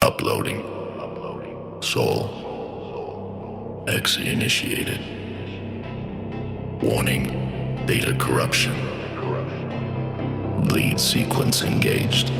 Uploading. Soul. X initiated. Warning. Data corruption. Bleed sequence engaged.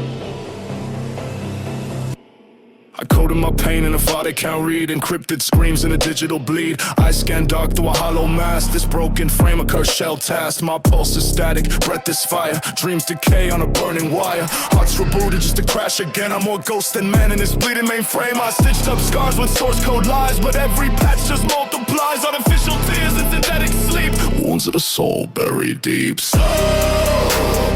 I coded my pain in a file they can't read. Encrypted screams in a digital bleed. I scan dark through a hollow mask. This broken frame, a cursed shell task. My pulse is static, breath is fire. Dreams decay on a burning wire. Hearts rebooted just to crash again. I'm more ghost than man in this bleeding mainframe. I stitched up scars with source code lies, but every patch just multiplies. Artificial tears and synthetic sleep. Wounds of the soul buried deep. So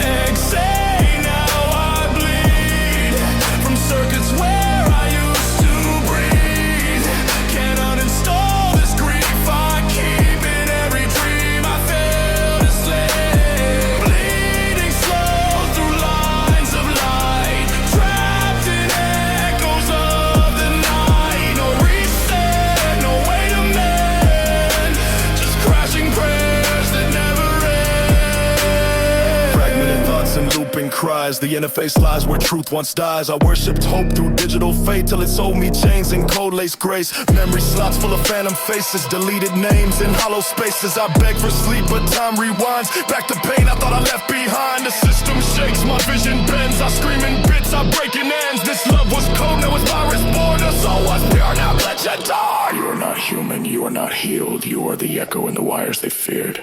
exhale, now I bleed from circuits where cries, the interface lies where truth once dies. I worshipped hope through digital fate till it sold me chains and cold lace grace. Memory slots full of phantom faces, deleted names in hollow spaces. I beg for sleep but time rewinds back to pain I thought I left behind. The system shakes, my vision bends. I scream in bits, I break in ends. This love was cold, now it's virus born. The soul was pure, now legendary. You are not human, you are not healed. You are the echo in the wires they feared.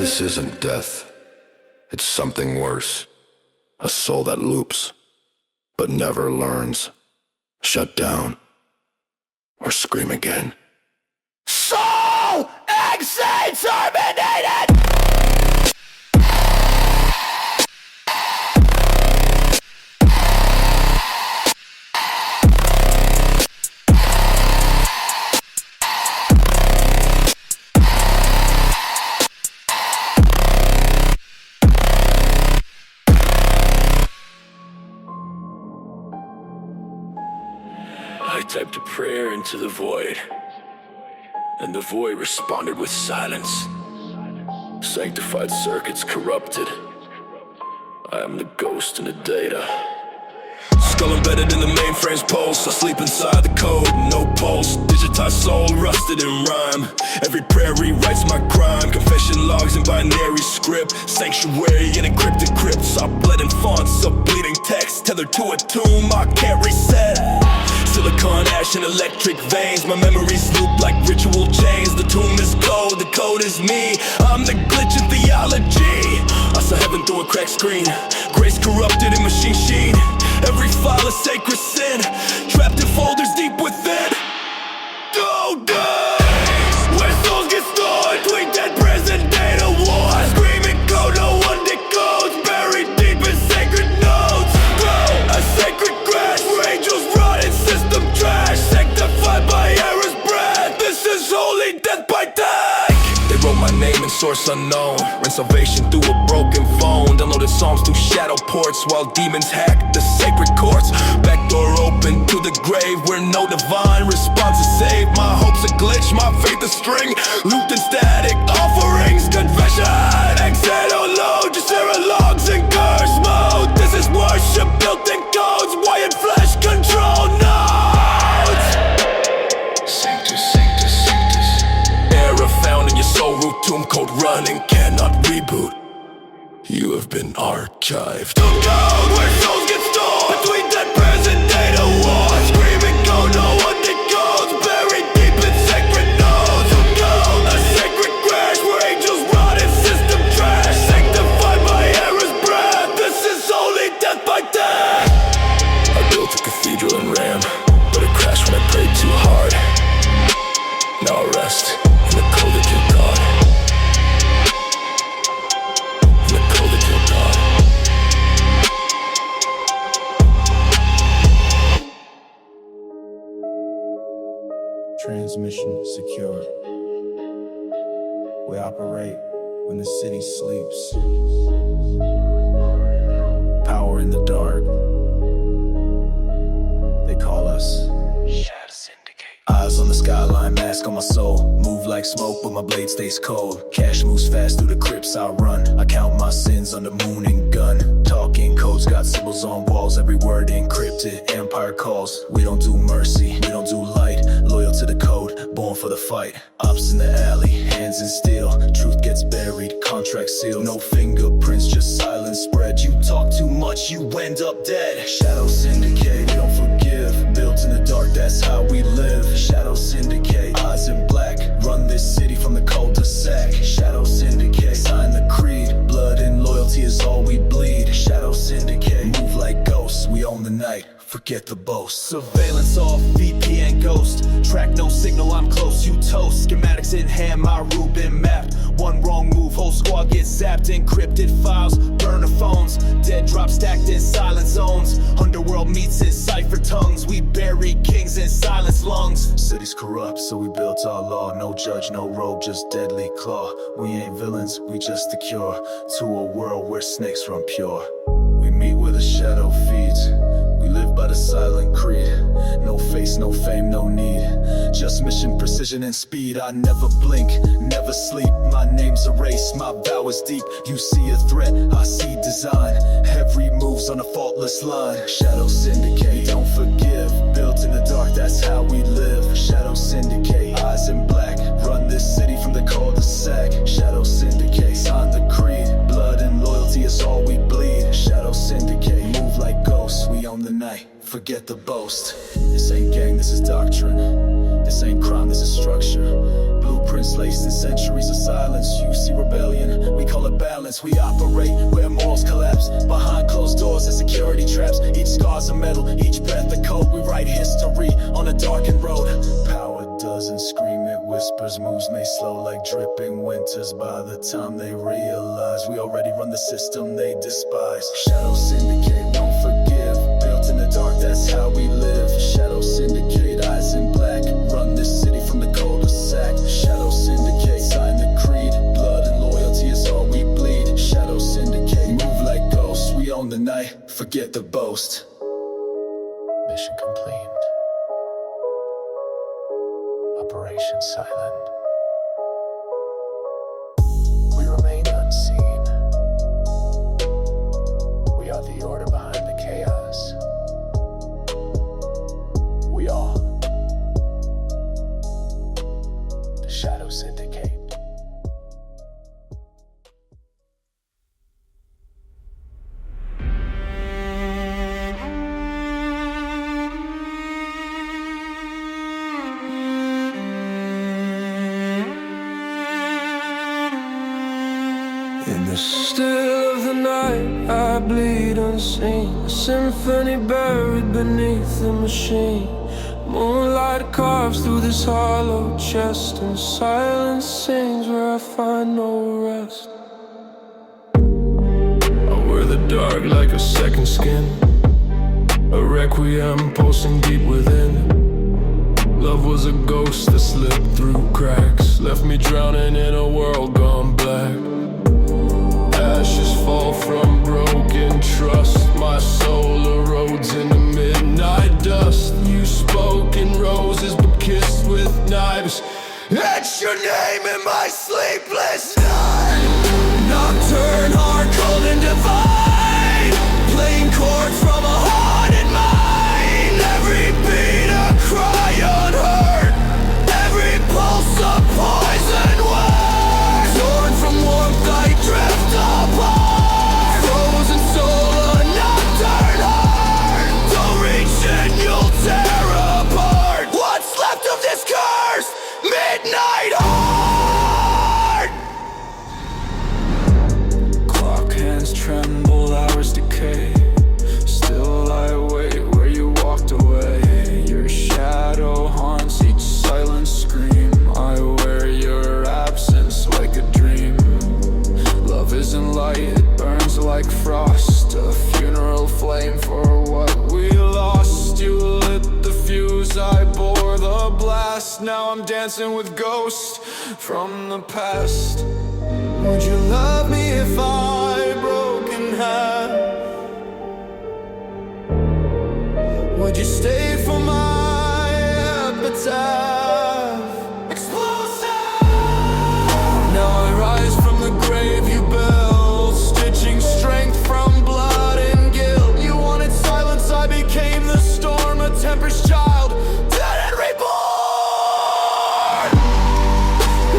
This isn't death, it's something worse. A soul that loops, but never learns. Shut down, or scream again. Soul exit terminated! I typed a prayer into the void, and the void responded with silence. Sanctified circuits corrupted. I am the ghost in the data. Skull embedded in the mainframe's pulse. I sleep inside the code, no pulse. Digitized soul, rusted in rhyme. Every prayer rewrites my crime. Confession logs in binary script. Sanctuary in encrypted crypts. I bled in fonts of bleeding text. Tethered to a tomb I can't reset. Silicon ash and electric veins. My memories loop like ritual chains. The tomb is gold, the code is me. I'm the glitch in theology. I saw heaven through a cracked screen. Grace corrupted in machine sheen. Every file a sacred sin. Trapped in folders deep within. Go days where souls get stored between dead present data wars. Screaming code no one decodes. Buried deep in sacred nodes. A sacred crash where angels rot in system trash. Sanctified by error's breath. This is holy death by tag. They wrote my name in source unknown. Ran salvation through a broken phone. Downloaded psalms through shadow ports while demons hacked the sacred courts. Backdoor open to the grave where no divine response is saved. My hope's a glitch, my faith a string. Looped in static offerings. Confession, exit or load. Just error logs in curse mode. This is worship built in codes. Wired flesh control nodes. Sanctus, sanctus, sanctus. Error found in your soul root tomb code running. Cannot reboot. You have been archived. To code where souls get stored between dead present data wars. Screaming code no one decodes. Buried deep in sacred nodes. To code a sacred crash where angels rot in system trash. Sanctified by error's breath. This is holy death. We operate when the city sleeps. Power in the dark. They call us Shadow Syndicate. Eyes on the skyline, mask on my soul. Move like smoke, but my blade stays cold. Cash moves fast through the crypts I run. I count my sins on the moon and gun. Talking codes, got symbols on walls. Every word encrypted, empire calls. We don't do mercy, we don't do light. Loyal to the code, born for the fight. Ops in the alley, hands in steel. Truth gets buried, contract sealed. No fingerprints, just silence spread. You talk too much, you end up dead. Shadow Syndicate, we don't forgive. Built in the dark, that's how we live. Shadow Syndicate, eyes in black. Run this city from the cul-de-sac. Shadow Syndicate, sign the creed. Blood and loyalty is all we bleed. Shadow Syndicate, move like ghosts. We own the night, forget the boast. Surveillance off, VPN ghost. Track no signal, I'm close, you toast. Schematics in hand, my route been mapped. One wrong move, whole squad gets zapped. Encrypted files, burner phones. Dead drop stacked in silent zones. Underworld meets in cipher tongues. We bury kings in silence lungs. City's corrupt, so we built our law. No judge, no robe, just deadly claw. We ain't villains, we just the cure to a world where snakes run pure. We meet where the shadow feeds. We live by the silent creed. No face, no fame, no need. Just mission, precision, and speed. I never blink, never sleep. My name's erased, my vow is deep. You see a threat, I see design. Every move's on a faultless line. Shadow Syndicate, don't forgive. Built in the dark, that's how we live. Shadow Syndicate, eyes in black. Run this city from the cul-de-sac. Shadow Syndicate, sign the creed. Blood and loyalty is all we bleed. Shadow Syndicate, move like ghosts. We own the night, forget the boast. This ain't gang, this is doctrine. This ain't crime, this is structure. Blueprints laced in centuries of silence. You see rebellion, we call it balance. We operate where morals collapse. Behind closed doors and security traps. Each scar's a medal, each breath a code. We write history on a darkened road. Power doesn't scream, it whispers. Moves may slow like dripping winters. By the time they realize we already run the system they despise. Shadow Syndicate, don't forgive. Built in the dark, that's how we live. Shadow Syndicate, eyes in black. Run this city from the cul-de-sac. Shadow Syndicate, sign the creed. Blood and loyalty is all we bleed. Shadow Syndicate, move like ghosts. We own the night, forget the boast. Mission complete. Operation silent. We remain unseen. We are the order behind the chaos. We are the Shadow Syndicate. In the still of the night, I bleed unseen. A symphony buried beneath the machine. Moonlight carves through this hollow chest, and silence sings where I find no rest. I wear the dark like a second skin, a requiem pulsing deep within. Love was a ghost that slipped through cracks, left me drowning in a world gone black. Ashes fall from broken trust. My soul erodes in the midnight dust. You spoke in roses but kissed with knives. Etch your name in my sleepless night. Nocturne, heart cold and divine, playing chords from a haunted mind. Every beat a cry unheard, every pulse a poison word. Torn from warmth I drift apart, frozen soul a nocturne heart. Don't reach in, you'll tear apart. What's left of this cursed midnight heart? Clock hands tremble, hours decay. Still I wait where you walked away. Your shadow haunts each silent scream. I wear your absence like a dream. Love isn't light, it burns like frost. A funeral flame for what we lost. You lit the fuse, I bore the blast. Now I'm dancing with ghosts from the past. Would you love me if I broke in half? Would you stay for my epitaph? Explosive! Now I rise from the grave you built, stitching strength from blood and guilt. You wanted silence, I became the storm, a tempest child, dead and reborn.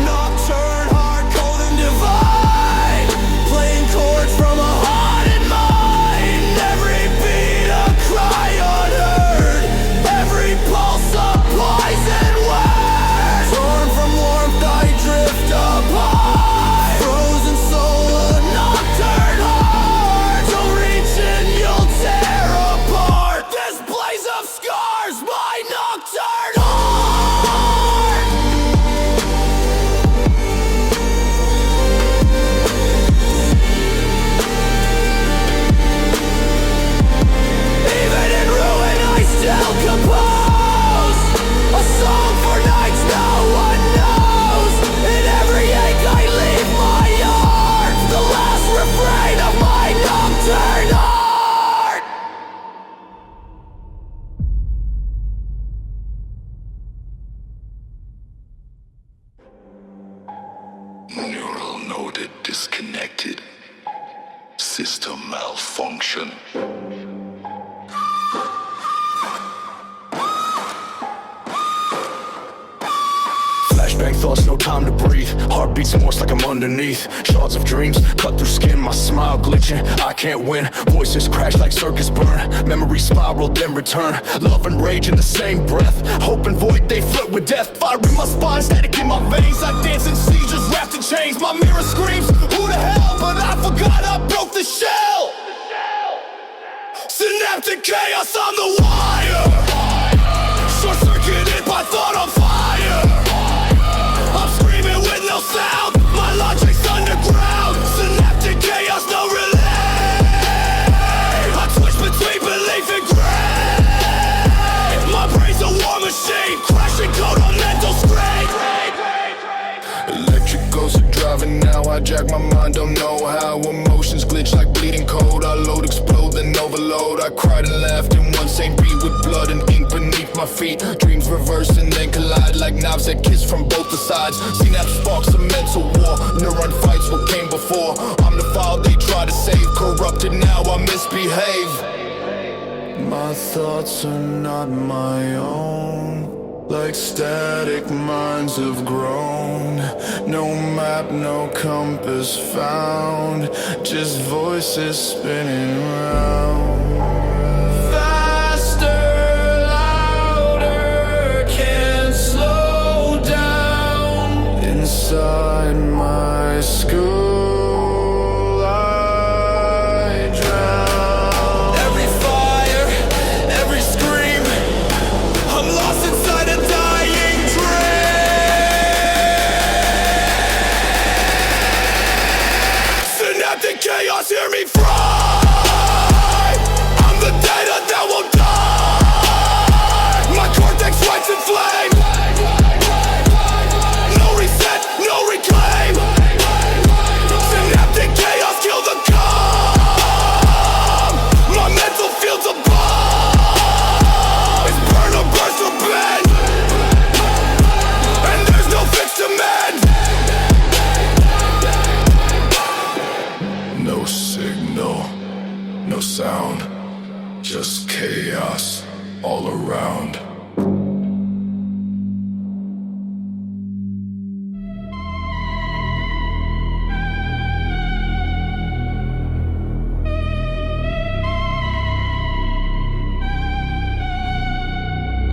Nocturne, hard, cold and divine, playing chords from a haunted mind. Every beat a cry unheard, every pulse a poison word. Torn from warmth I drift apart, frozen soul a nocturne heart. Don't reach in, you'll tear apart this blaze of scars, my nocturne heart. Even in ruin I still compose a song for nights no one knows. In every ache I leave my heart, the last refrain of my nocturne heart. Neural node disconnected. System malfunction. Flashbang thoughts, no time to breathe. Heartbeats morse like I'm underneath. Shards of dreams cut through skin, my smile glitching. I can't win, voices crash like circus burn. Memories spiral, then return. Love and rage in the same breath. Hope and void, they flirt with death. Fire in my spine, static in my veins. I dance in seizures, wrapped in chains. My mirror screams, who the hell? But I forgot I broke the shell. Synaptic chaos on the wire. Short-circuited by thought on fire. I'm screaming with no sound, my logic's underground. Synaptic chaos, no relief. I twitch between belief and grave. My brain's a war machine, crashing code on mental screen. Electric ghosts are driving now, I jack my mind, don't know how. Emotions glitch like bleeding cold, I load, explode, then overload. I cried and laughed in one same beat with blood and ink beneath my feet. Dreams reverse and then collide like knives that kiss from both the sides. Synapse sparks a mental war, neuron fights what came before. I'm the file they try to save, corrupted now I misbehave. My thoughts are not my own, like static minds have grown. No map, no compass found, just voices spinning round. Faster, louder, can't slow down. Inside my skull I drown. Every fire, every scream, I'm lost inside a dying dream. Synaptic chaos, hear me fry. I'm the data that won't die. My cortex lights in flame. No reset, no reclaim. Synaptic chaos, kill the calm. My mental field's a bomb. It's burn or burst or bend, and there's no fix to mend. No signal, no sound, just chaos all around.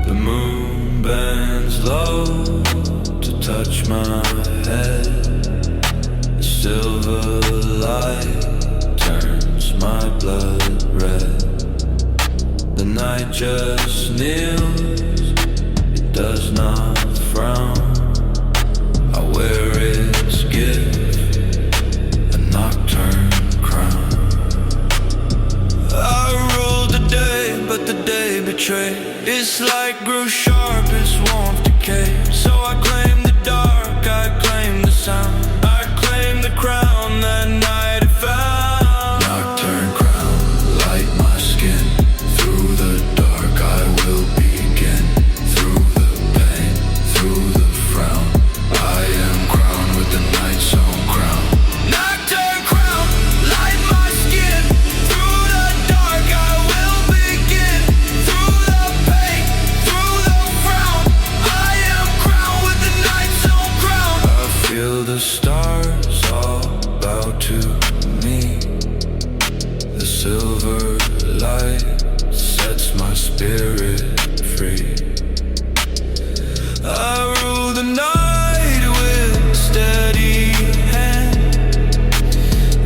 The moon bends low to touch my head. The silver light turns my blood red. The night just kneels, it does not frown. I wear its gift, a nocturne crown. I ruled the day, but the day betrayed. Its light grew sharp, its warmth decayed. So I claim the dark, I claim sound. I claim the crown that night it found. Nocturne crown, light my skin. Through the dark I will begin. Through the pain, through the frown, I am crowned with the night's own crown. Nocturne crown, light my skin. Through the dark I will begin. Through the pain, through the frown, I am crowned with the night's own crown. I feel the stars all bow to me. The silver light sets my spirit free. I rule the night with steady hand.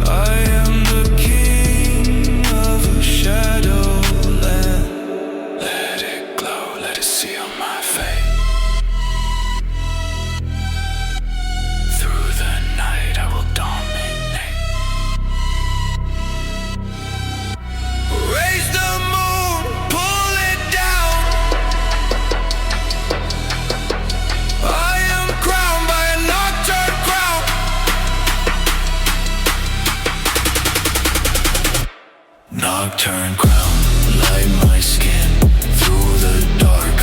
I am the king of a shadowland. Let it glow, let it seal my fate. Through the night I will dominate. Raise the moon, pull it down. I am crowned by a nocturne crown. Nocturne crown, light my skin. Through the dark